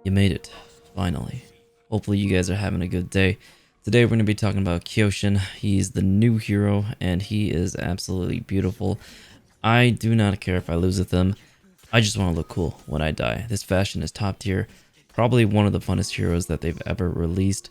You made it, finally. Hopefully you guys are having a good day. Today we're going to be talking about Kyoshin. He's the new hero and he is absolutely beautiful. I do not care if I lose with him. I just want to look cool when I die. This fashion is top tier. Probably one of the funnest heroes that they've ever released.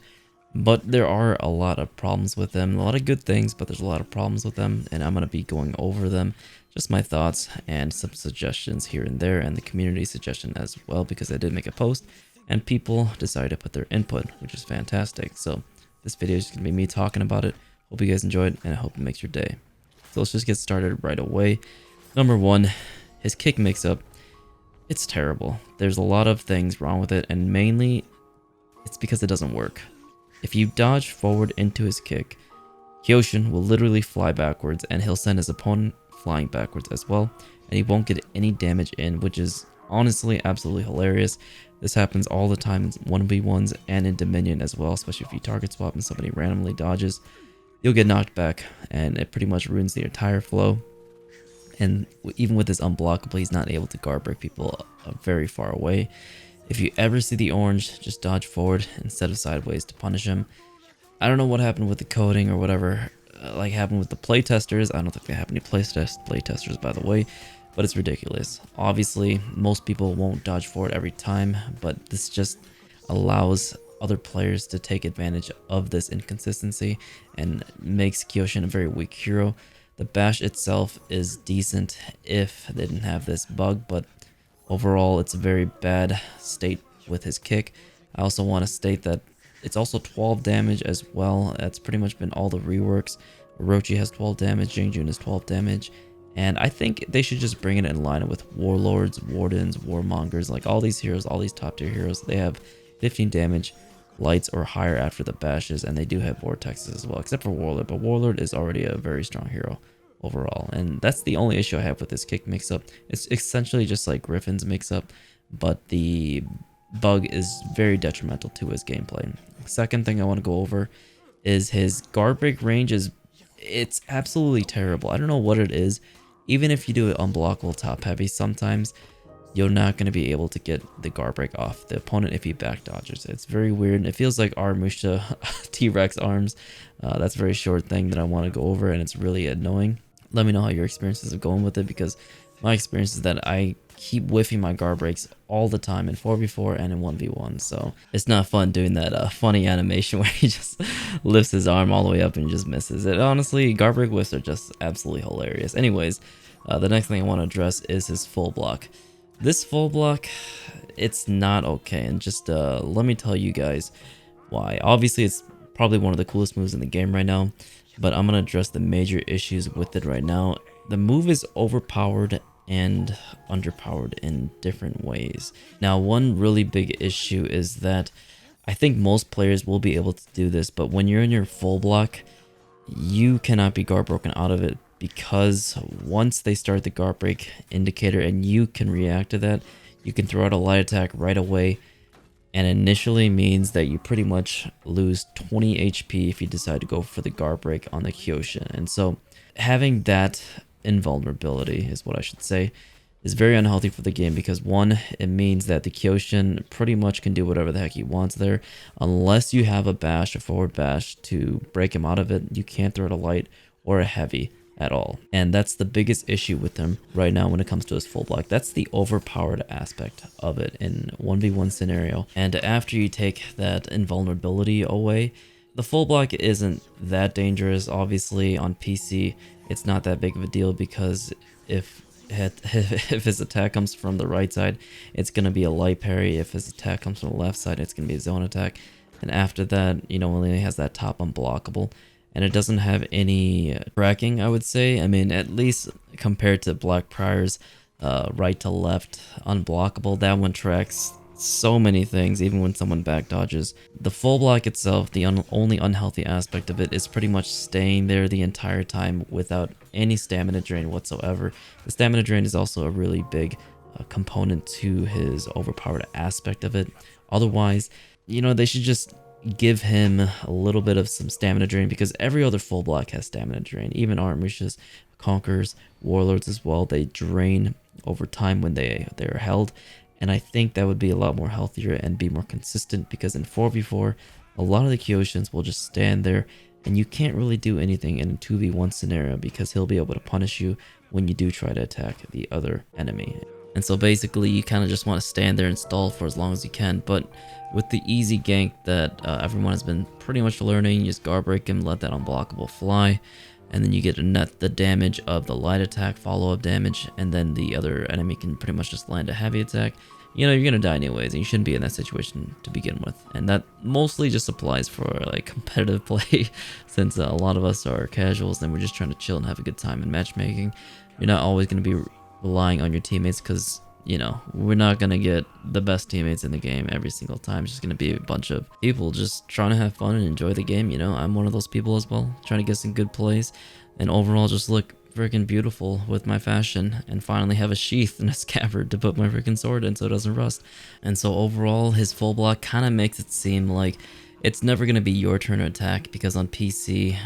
But there are a lot of problems with them. A lot of good things, but there's a lot of problems with them. And I'm going to be going over them. Just my thoughts and some suggestions here and there. And the community suggestion as well, because I did make a post. And people decided to put their input, which is fantastic. So this video is going to be me talking about it. Hope you guys enjoy it, and I hope it makes your day. So let's just get started right away. Number one, his kick mix-up. It's terrible. There's a lot of things wrong with it, and mainly it's because it doesn't work. If you dodge forward into his kick, Kyoshin will literally fly backwards, and he'll send his opponent flying backwards as well, and he won't get any damage in, which is honestly absolutely hilarious. This happens all the time in 1v1s and in Dominion as well, especially if you target swap and somebody randomly dodges. You'll get knocked back, and it pretty much ruins the entire flow. And even with his unblockable, he's not able to guard break people very far away. If you ever see the orange, just dodge forward instead of sideways to punish him. I don't know what happened with the coding or whatever, like happened with the playtesters. I don't think they have any playtesters, by the way, but it's ridiculous. Obviously, most people won't dodge forward every time, but this just allows other players to take advantage of this inconsistency and makes Kyoshin a very weak hero. The bash itself is decent if they didn't have this bug, but overall it's a very bad state with his kick. I also want to state that it's also 12 damage as well. That's pretty much been all the reworks. Orochi has 12 damage, Jingjun has 12 damage, and I think they should just bring it in line with Warlords, Wardens, Warmongers, like all these heroes, all these top tier heroes. They have 15 damage, lights or higher after the bashes, and they do have vortexes as well, except for Warlord, but Warlord is already a very strong hero overall, and that's the only issue I have with this kick mix-up. It's essentially just like Griffin's mix-up, but the bug is very detrimental to his gameplay. Second thing I want to go over is his guard break range it's absolutely terrible. I don't know what it is. Even if you do it unblockable top heavy, sometimes you're not going to be able to get the guard break off the opponent if he back dodges. It's very weird. It feels like Armusha T-Rex arms. That's a very short thing that I want to go over, and it's really annoying. Let me know how your experiences are going with it, because my experience is that I keep whiffing my guard breaks all the time in 4v4 and in 1v1, so it's not fun doing that funny animation where he just lifts his arm all the way up and just misses it. Honestly, guard break whiffs are just absolutely hilarious. Anyways, the next thing I want to address is his full block. This full block, it's not okay, and just let me tell you guys why. Obviously, it's probably one of the coolest moves in the game right now, but I'm going to address the major issues with it right now. The move is overpowered and underpowered in different ways. Now, one really big issue is that I think most players will be able to do this, but when you're in your full block, you cannot be guard broken out of it, because once they start the guard break indicator and you can react to that, you can throw out a light attack right away, and initially means that you pretty much lose 20 HP if you decide to go for the guard break on the Kyoshin. And so having that invulnerability, is what I should say, is very unhealthy for the game, because one, it means that the Kyoshin pretty much can do whatever the heck he wants there. Unless you have a bash, a forward bash to break him out of it, you can't throw it a light or a heavy at all. And that's the biggest issue with him right now when it comes to his full block. That's the overpowered aspect of it in 1v1 scenario. And after you take that invulnerability away, the full block isn't that dangerous. Obviously on PC it's not that big of a deal, because if his attack comes from the right side, it's going to be a light parry. If his attack comes from the left side, it's going to be a zone attack. And after that, you know, only has that top unblockable, and it doesn't have any tracking, I would say. I mean, at least compared to Blackprier's right to left unblockable, that one tracks so many things, even when someone back dodges. The full block itself, the only unhealthy aspect of it is pretty much staying there the entire time without any stamina drain whatsoever. The stamina drain is also a really big component to his overpowered aspect of it. Otherwise, you know, they should just give him a little bit of some stamina drain, because every other full block has stamina drain. Even Armush's, Conquerors, Warlords as well, they drain over time when they're held. And I think that would be a lot more healthier and be more consistent, because in 4v4, a lot of the Kyoshins will just stand there and you can't really do anything in a 2v1 scenario because he'll be able to punish you when you do try to attack the other enemy. And so basically you kind of just want to stand there and stall for as long as you can. But with the easy gank that everyone has been pretty much learning, you just guard break him, let that unblockable fly, and then you get to net the damage of the light attack, follow-up damage, and then the other enemy can pretty much just land a heavy attack. You know, you're gonna die anyways, and you shouldn't be in that situation to begin with. And that mostly just applies for like competitive play, since a lot of us are casuals and we're just trying to chill and have a good time in matchmaking. You're not always gonna be relying on your teammates, because you know, we're not gonna get the best teammates in the game every single time. It's just gonna be a bunch of people just trying to have fun and enjoy the game. You know, I'm one of those people as well, trying to get some good plays and overall just look freaking beautiful with my fashion, and finally have a sheath and a scabbard to put my freaking sword in so it doesn't rust. And so overall, his full block kind of makes it seem like it's never going to be your turn to attack, because on PC,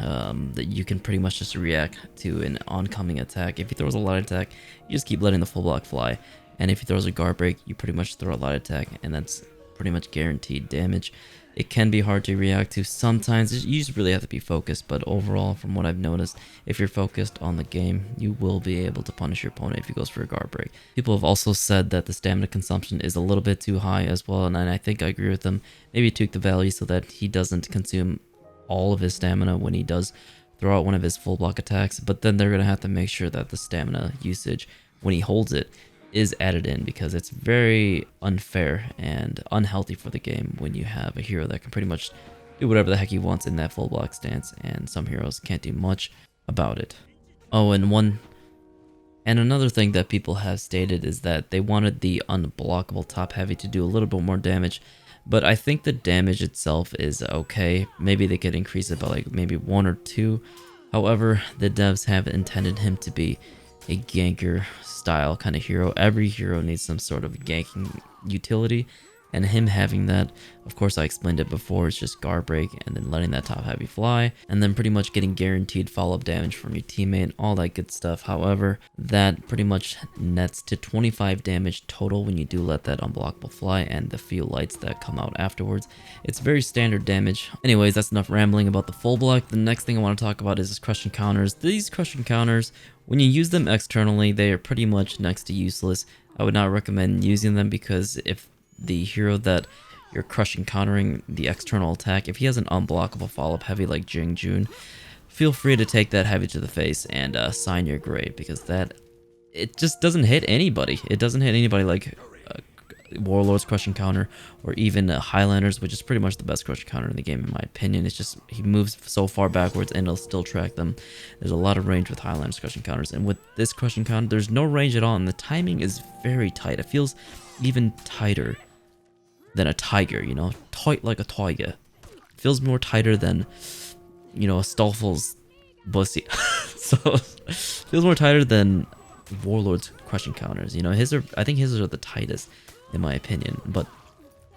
that you can pretty much just react to an oncoming attack. If he throws a light attack, you just keep letting the full block fly. And if he throws a guard break, you pretty much throw a light attack, and that's pretty much guaranteed damage. It can be hard to react to sometimes. You just really have to be focused, but overall, from what I've noticed, if you're focused on the game, you will be able to punish your opponent if he goes for a guard break. People have also said that the stamina consumption is a little bit too high as well, and I think I agree with them. Maybe tweak the value so that he doesn't consume all of his stamina when he does throw out one of his full block attacks, but then they're going to have to make sure that the stamina usage when he holds it is added in, because it's very unfair and unhealthy for the game when you have a hero that can pretty much do whatever the heck he wants in that full block stance, and some heroes can't do much about it. Oh, and another thing that people have stated is that they wanted the unblockable top heavy to do a little bit more damage, but I think the damage itself is okay. Maybe they could increase it by like maybe 1 or 2. However, the devs have intended him to be a ganker style kind of hero. Every hero needs some sort of ganking utility, and him having that, of course I explained it before, it's just guard break and then letting that top heavy fly, and then pretty much getting guaranteed follow-up damage from your teammate, all that good stuff. However, that pretty much nets to 25 damage total when you do let that unblockable fly and the few lights that come out afterwards. It's very standard damage. Anyways, that's enough rambling about the full block. The next thing I want to talk about is his crush encounters. These crush encounters, when you use them externally, they are pretty much next to useless. I would not recommend using them, because if the hero that you're crush encountering the external attack, if he has an unblockable follow-up heavy like Jing Jun, feel free to take that heavy to the face and sign your grave, because it just doesn't hit anybody. It doesn't hit anybody like Warlord's crush encounter, or even Highlanders, which is pretty much the best crush encounter in the game in my opinion. It's just he moves so far backwards and it'll still track them. There's a lot of range with Highlanders crush encounters, and with this crush encounter there's no range at all, and the timing is very tight. It feels even tighter than a tiger, you know, tight like a tiger. It feels more tighter than, you know, a Stolfel's bussy. So it feels more tighter than Warlord's crush encounters. You know, I think his are the tightest in my opinion, but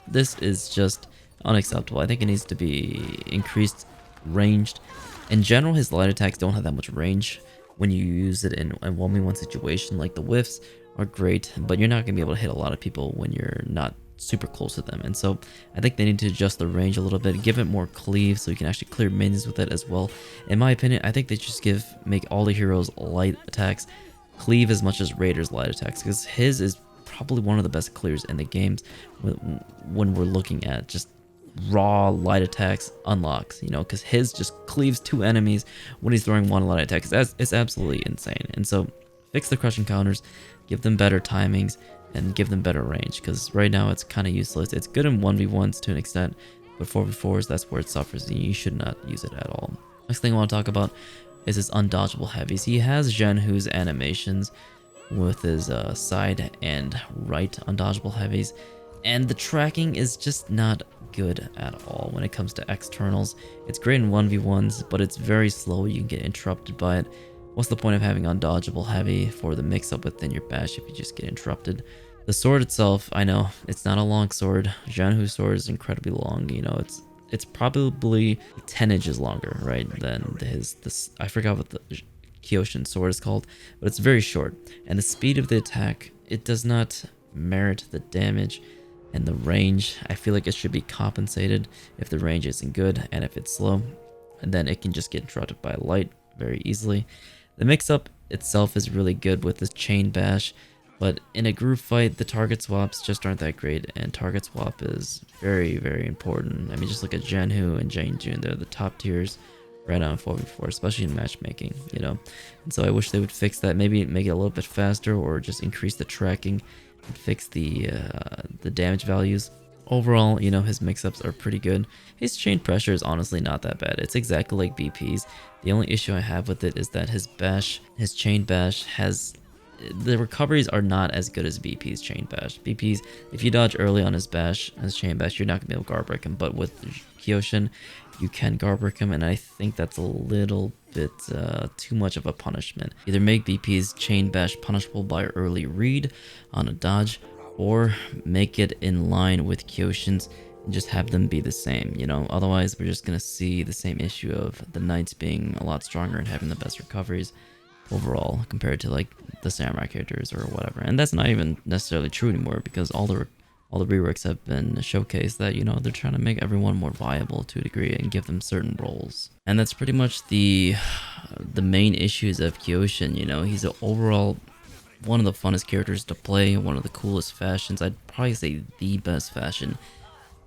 this is just unacceptable. I think it needs to be increased ranged. In general, his light attacks don't have that much range when you use it in a 1v1 situation. Like the whiffs are great, but you're not gonna be able to hit a lot of people when you're not super close to them. And so I think they need to adjust the range a little bit, give it more cleave so you can actually clear minions with it as well. In my opinion, I think they just make all the heroes light attacks cleave as much as Raider's light attacks, because his is probably one of the best clears in the games when we're looking at just raw light attacks unlocks, you know, because his just cleaves 2 enemies when he's throwing 1 light attack. It's absolutely insane. And so fix the crush encounters, give them better timings, and give them better range, because right now it's kind of useless. It's good in 1v1s to an extent, but 4v4s, that's where it suffers, and you should not use it at all. Next thing I want to talk about is his undodgeable heavies. He has Zhenhu's animations with his side and right undodgeable heavies, and the tracking is just not good at all when it comes to externals. It's great in 1v1s, but it's very slow. You can get interrupted by it. What's the point of having undodgeable heavy for the mix-up within your bash if you just get interrupted? The sword itself, I know, it's not a long sword. Zhenhu's sword is incredibly long. You know, it's probably 10 inches longer, right, than this. I forgot what the Kyoshin sword is called, but it's very short. And the speed of the attack, it does not merit the damage and the range. I feel like it should be compensated if the range isn't good and if it's slow, and then it can just get interrupted by light very easily. The mix-up itself is really good with this chain bash, but in a group fight, the target swaps just aren't that great, and target swap is very, very important. I mean, just look at Genhu and Jane-Jun. They're the top tiers right now in 4v4, especially in matchmaking, you know? And so I wish they would fix that, maybe make it a little bit faster, or just increase the tracking and fix the damage values. Overall, you know, his mix-ups are pretty good. His chain pressure is honestly not that bad. It's exactly like BP's. The only issue I have with it is that his chain bash has... the recoveries are not as good as BP's chain bash. BP's, if you dodge early on his chain bash, you're not going to be able to guard break him. But with Kyoshin, you can guard break him, and I think that's a little bit too much of a punishment. Either make BP's chain bash punishable by early read on a dodge, or make it in line with Kyoshin's and just have them be the same, you know? Otherwise, we're just going to see the same issue of the Knights being a lot stronger and having the best recoveries overall compared to like the samurai characters or whatever. And that's not even necessarily true anymore, because all the reworks have been showcased that, you know, they're trying to make everyone more viable to a degree and give them certain roles. And that's pretty much the main issues of Kyoshin. You know, he's overall one of the funnest characters to play, one of the coolest fashions. I'd probably say the best fashion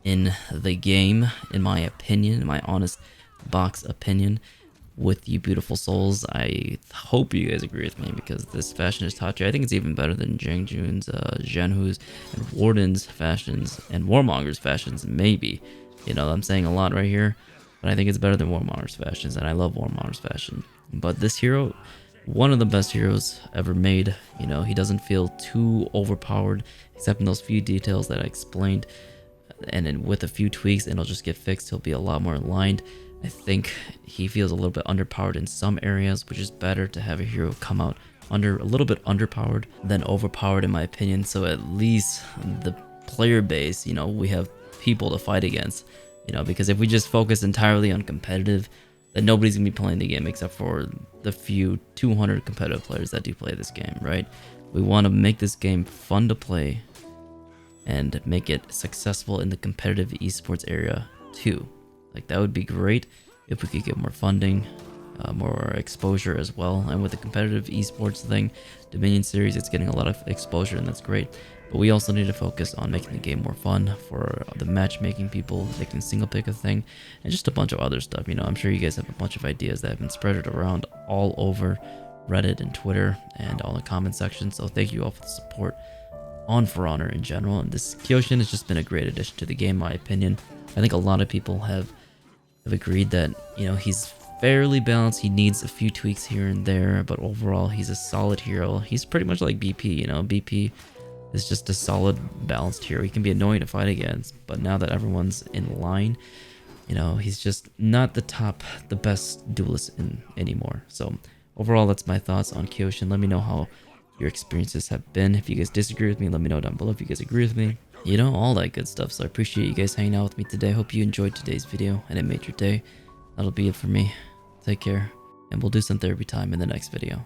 in the game, in my opinion, in my honest box opinion. With you beautiful souls, I hope you guys agree with me, because this fashion is top tier. I think it's even better than Jang-Jun's, Zhenhu's, and Warden's fashions, and Warmonger's fashions, maybe. You know, I'm saying a lot right here, but I think it's better than Warmonger's fashions, and I love Warmonger's fashion. But this hero, one of the best heroes ever made. You know, he doesn't feel too overpowered, except in those few details that I explained, and then with a few tweaks, it'll just get fixed. He'll be a lot more aligned. I think he feels a little bit underpowered in some areas, which is better to have a hero come out a little bit underpowered than overpowered, in my opinion. So at least the player base, you know, we have people to fight against, you know, because if we just focus entirely on competitive, then nobody's gonna be playing the game except for the few 200 competitive players that do play this game, right? We want to make this game fun to play and make it successful in the competitive esports area too. Like, that would be great if we could get more funding, more exposure as well. And with the competitive esports thing, Dominion series, it's getting a lot of exposure, and that's great. But we also need to focus on making the game more fun for the matchmaking people, making single pick a thing, and just a bunch of other stuff. You know, I'm sure you guys have a bunch of ideas that have been spread around all over Reddit and Twitter and all the comment sections. So thank you all for the support on For Honor in general. And this Kyoshin has just been a great addition to the game, in my opinion. I think a lot of people have agreed that, you know, he's fairly balanced. He needs a few tweaks here and there, but overall he's a solid hero. He's pretty much like BP, you know. BP is just a solid balanced hero. He can be annoying to fight against, but now that everyone's in line, you know, he's just not the best duelist anymore. So overall, that's my thoughts on Kyoshin. Let me know how your experiences have been. If you guys disagree with me, let me know down below. If you guys agree with me, you know, all that good stuff. So I appreciate you guys hanging out with me today. Hope you enjoyed today's video and it made your day. That'll be it for me. Take care, and we'll do some therapy time in the next video.